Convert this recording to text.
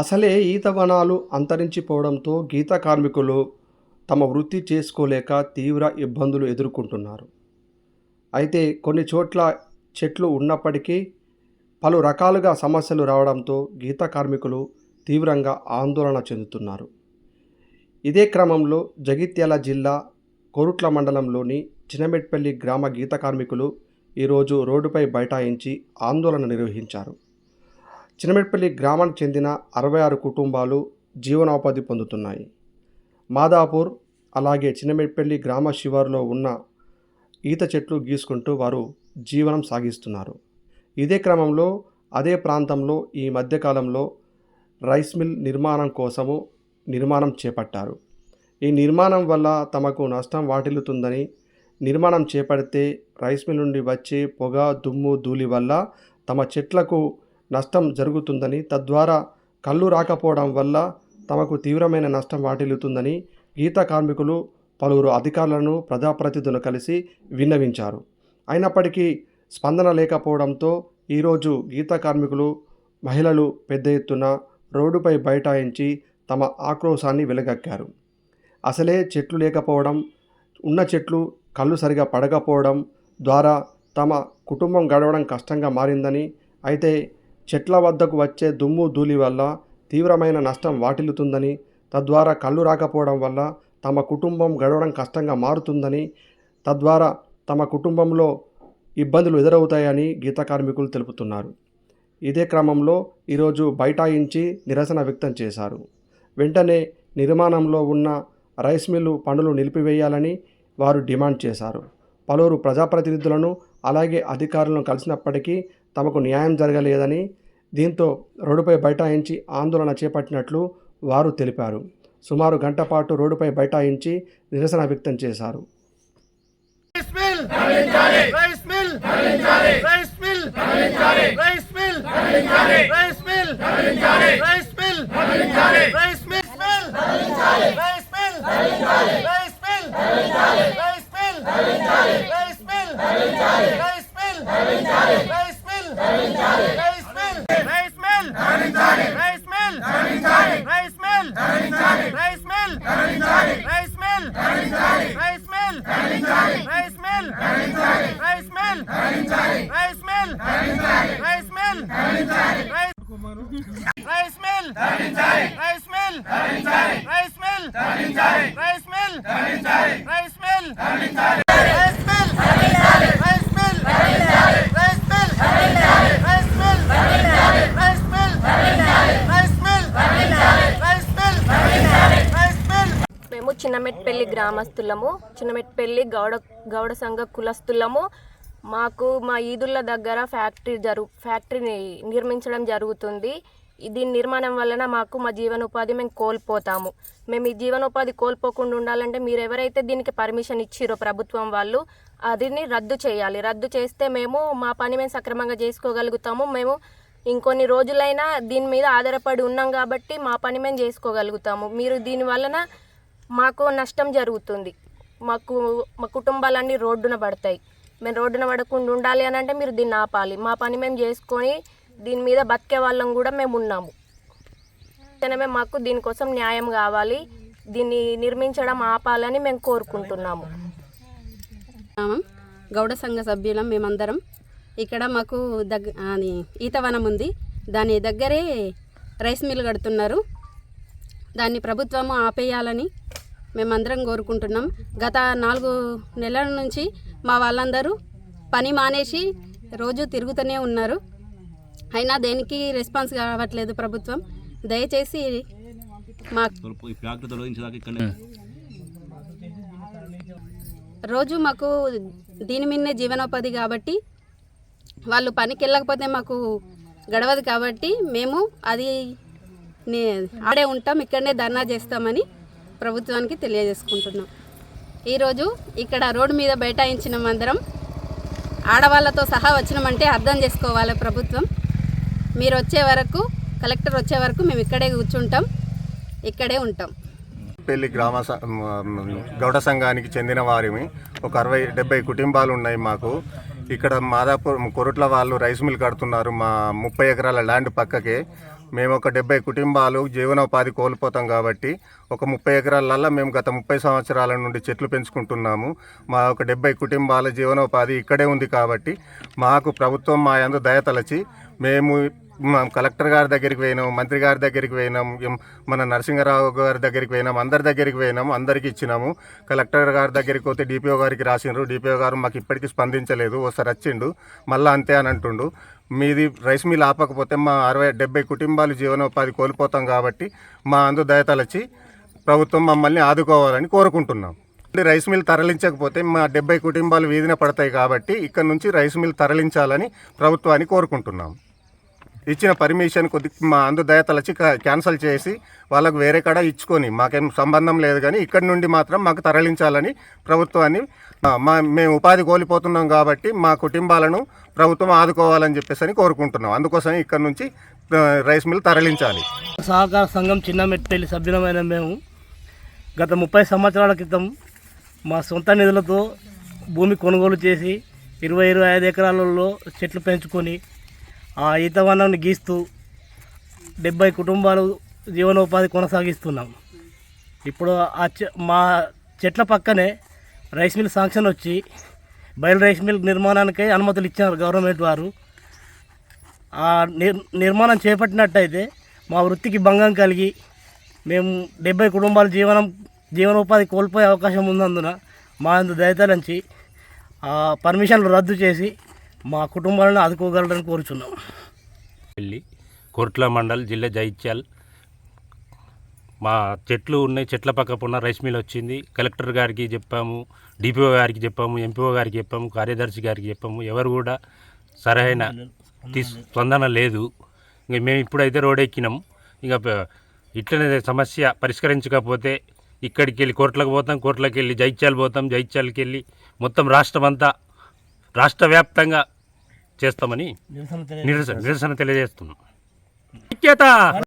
అసలే ఈత వనాలు అంతరించిపోవడంతో గీత కార్మికులు తమ వృత్తి చేసుకోలేక తీవ్ర ఇబ్బందులు ఎదుర్కొంటున్నారు. అయితే కొన్ని చోట్ల చెట్లు ఉన్నప్పటికీ పలు రకాలుగా సమస్యలు రావడంతో గీత కార్మికులు తీవ్రంగా ఆందోళన చెందుతున్నారు. ఇదే క్రమంలో జగిత్యాల జిల్లా కోరుట్ల మండలంలోని చినమెట్పల్లి గ్రామ గీత కార్మికులు ఈరోజు రోడ్డుపై బైఠాయించి ఆందోళన నిర్వహించారు. చినమెట్పల్లి గ్రామానికి చెందిన 66 కుటుంబాలు జీవనోపాధి పొందుతున్నాయి. మాదాపూర్ అలాగే చినమెట్పల్లి గ్రామ శివారులో ఉన్న ఈత చెట్లు గీసుకుంటూ వారు జీవనం సాగిస్తున్నారు. ఇదే క్రమంలో అదే ప్రాంతంలో ఈ మధ్యకాలంలో రైస్ మిల్ నిర్మాణం కోసము నిర్మాణం చేపట్టారు. ఈ నిర్మాణం వల్ల తమకు నష్టం వాటిల్లుతుందని, నిర్మాణం చేపడితే రైస్ మిల్ నుండి వచ్చే పొగ, దుమ్ము, ధూళి వల్ల తమ చెట్లకు నష్టం జరుగుతుందని, తద్వారా కళ్ళు రాకపోవడం వల్ల తమకు తీవ్రమైన నష్టం వాటిల్లుతుందని గీత కార్మికులు పలువురు అధికారులను, ప్రజాప్రతినిధులను కలిసి విన్నవించారు. అయినప్పటికీ స్పందన లేకపోవడంతో ఈరోజు గీత కార్మికులు, మహిళలు పెద్ద ఎత్తున రోడ్డుపై బైఠాయించి తమ ఆక్రోశాన్ని వెలగక్కారు. అసలే చెట్లు లేకపోవడం, ఉన్న చెట్లు కళ్ళు సరిగా పడకపోవడం ద్వారా తమ కుటుంబం గడవడం కష్టంగా మారిందని, అయితే చెట్ల వద్దకు వచ్చే దుమ్ము, ధూళి వల్ల తీవ్రమైన నష్టం వాటిల్లుతుందని, తద్వారా కళ్ళు రాకపోవడం వల్ల తమ కుటుంబం గడవడం కష్టంగా మారుతుందని, తద్వారా తమ కుటుంబంలో ఇబ్బందులు ఎదురవుతాయని గీత కార్మికులు తెలుపుతున్నారు. ఇదే క్రమంలో ఈరోజు బైఠాయించి నిరసన వ్యక్తం చేశారు. వెంటనే నిర్మాణంలో ఉన్న రైస్ మిల్లు పనులు నిలిపివేయాలని వారు డిమాండ్ చేశారు. పలువురు ప్రజాప్రతినిధులను అలాగే అధికారులను కలిసినప్పటికీ తమకు న్యాయం జరగలేదని, దీంతో రోడ్డుపై బైఠాయించి ఆందోళన చేపట్టినట్లు వారు తెలిపారు. సుమారు గంట పాటు రోడ్డుపై బైఠాయించి నిరసన వ్యక్తం చేశారు. మేము చినమెట్పల్లి గ్రామస్తులము, చినమెట్పల్లి గౌడ సంఘ కులస్తులము. మాకు మా ఈదుళ్ళ దగ్గర ఫ్యాక్టరీని నిర్మించడం జరుగుతుంది. దీని నిర్మాణం వలన మాకు మా జీవనోపాధి మేము కోల్పోతాము. మేము ఈ జీవనోపాధి కోల్పోకుండా ఉండాలంటే మీరు ఎవరైతే దీనికి పర్మిషన్ ఇచ్చిరో ప్రభుత్వం వాళ్ళు, అదిని రద్దు చేయాలి. రద్దు చేస్తే మేము మా పని మేము సక్రమంగా చేసుకోగలుగుతాము. మేము ఇంకొన్ని రోజులైనా దీని మీద ఆధారపడి ఉన్నాం కాబట్టి మా పని మేము చేసుకోగలుగుతాము. మీరు దీని వలన మాకు నష్టం జరుగుతుంది. మా కుటుంబాలన్నీ రోడ్డున పడతాయి. మేము రోడ్డున పడకుండా ఉండాలి అని అంటే మీరు దీన్ని ఆపాలి. మా పని మేము చేసుకొని దీని మీద బతికే వాళ్ళం కూడా మేము ఉన్నాము. వెంటనే మాకు దీనికోసం న్యాయం కావాలి. దీన్ని నిర్మించడం ఆపాలని మేము కోరుకుంటున్నాము. గౌడ సంఘ సభ్యులం మేమందరం. ఇక్కడ మాకు ఈతవనం ఉంది. దాని దగ్గరే రైస్ మిల్ కడుతున్నారు. దాన్ని ప్రభుత్వము ఆపేయాలని మేమందరం కోరుకుంటున్నాం. గత 4 నెలల నుంచి మా వాళ్ళందరూ పని మానేసి రోజు తిరుగుతూనే ఉన్నారు. అయినా దేనికి రెస్పాన్స్ కావట్లేదు ప్రభుత్వం. దయచేసి రోజు మాకు దీని మీదనే జీవనోపాధి కాబట్టి వాళ్ళు పనికి వెళ్ళకపోతే మాకు గడవదు కాబట్టి మేము అది ఆడే ఉంటాం, ఇక్కడనే ధర్నా చేస్తామని ప్రభుత్వానికి తెలియజేసుకుంటున్నాం. ఈరోజు ఇక్కడ రోడ్డు మీద బైఠాయించిన అందరం ఆడవాళ్ళతో సహా వచ్చినామంటే అర్థం చేసుకోవాలి ప్రభుత్వం. మీరు వచ్చే వరకు, కలెక్టర్ వచ్చే వరకు మేము ఇక్కడే కూర్చుంటాం, ఇక్కడే ఉంటాం. పెళ్లి గ్రామ గౌడ సంఘానికి చెందిన వారిని ఒక 60-70 కుటుంబాలు ఉన్నాయి మాకు. ఇక్కడ మాదాపూర్ కొరుట్ల వాళ్ళు రైస్ మిల్ కడుతున్నారు. మా 30 ఎకరాల ల్యాండ్ పక్కకే మేము ఒక 70 కుటుంబాలు జీవనోపాధి కోల్పోతాం కాబట్టి ఒక 30 ఎకరాలల్లో మేము గత 30 సంవత్సరాల నుండి చెట్లు పెంచుకుంటున్నాము. మా ఒక 70 కుటుంబాల జీవనోపాధి ఇక్కడే ఉంది కాబట్టి మాకు ప్రభుత్వం మా యందు దయతలచి మేము కలెక్టర్ గారి దగ్గరికి పోయినాం, మంత్రి గారి దగ్గరికి పోయినాం, మన నరసింహరావు గారి దగ్గరికి పోయినాం, అందరి దగ్గరికి పోయినాము, అందరికి ఇచ్చినాము. కలెక్టర్ గారి దగ్గరికి పోతే డిపిఓ గారికి రాసిండ్రు. డిపిఓ గారు మాకు ఇప్పటికీ స్పందించలేదు. ఒకసారి వచ్చిండు మళ్ళీ అంతే అని అంటుండు. మీది రైస్ మిల్ ఆపకపోతే మా 60-70 కుటుంబాలు జీవనోపాధి కోల్పోతాం కాబట్టి మా అందు దయతలచి ప్రభుత్వం మమ్మల్ని ఆదుకోవాలని కోరుకుంటున్నాం. రైస్ మిల్ తరలించకపోతే మా 70 కుటుంబాలు వీధిన పడతాయి కాబట్టి ఇక్కడ నుంచి రైస్ మిల్ తరలించాలని ప్రభుత్వాన్ని కోరుకుంటున్నాం. ఇచ్చిన పర్మిషన్ మా అందు దయతలచి క్యాన్సిల్ చేసి వాళ్ళకు వేరే కాడ ఇచ్చుకొని మాకేం సంబంధం లేదు, కానీ ఇక్కడ నుండి మాత్రం మాకు తరలించాలని ప్రభుత్వాన్ని మేము ఉపాధి కోల్పోతున్నాం కాబట్టి మా కుటుంబాలను ప్రభుత్వం ఆదుకోవాలని చెప్పేసి కోరుకుంటున్నాం. అందుకోసం ఇక్కడ నుంచి రైస్ మిల్ తరలించాలి. సహకార సంఘం చిన్నమెట్పల్లి సభ్యులమైన మేము గత 30 సంవత్సరాల క్రితం మా సొంత నిధులతో భూమి కొనుగోలు చేసి 20-25 ఎకరాలలో చెట్లు పెంచుకొని ఆ ఈత వనాన్ని గీస్తూ 70 కుటుంబాలు జీవనోపాధి కొనసాగిస్తున్నాం. ఇప్పుడు మా చెట్ల పక్కనే రైస్ మిల్ శాంక్షన్ వచ్చి బయలు రైస్ మిల్ నిర్మాణానికై అనుమతులు ఇచ్చారు గవర్నమెంట్ వారు. ఆ నిర్మాణం చేపట్టినట్టయితే మా వృత్తికి భంగం కలిగి మేము 70 కుటుంబాల జీవనోపాధి కోల్పోయే అవకాశం ఉన్నందున మా అందు దయతలంచి పర్మిషన్లు రద్దు చేసి మా కుటుంబాలను ఆదుకోగలరని కోరుచున్నాం. కోర్ట్ల మండల్ జిల్లా జైత్యాల్. మా చెట్లు ఉన్నాయి, చెట్ల పక్కన రైస్ మిల్ వచ్చింది. కలెక్టర్ గారికి చెప్పాము, డిపిఓ గారికి చెప్పాము, ఎంపీఓ గారికి చెప్పాము, కార్యదర్శి గారికి చెప్పాము. ఎవరు కూడా సరైన స్పందన లేదు. ఇంక మేము ఇప్పుడైతే రోడ్ ఎక్కినాం. ఇంకా ఇట్లనే సమస్య పరిష్కరించకపోతే ఇక్కడికి వెళ్ళి కోర్టులకు పోతాం, కోర్టులకు వెళ్ళి జైత్యాలు పోతాం, జైత్యాలకి వెళ్ళి మొత్తం రాష్ట్ర వ్యాప్తంగా చేస్తామని నిరసన తెలియజేస్తున్నాం.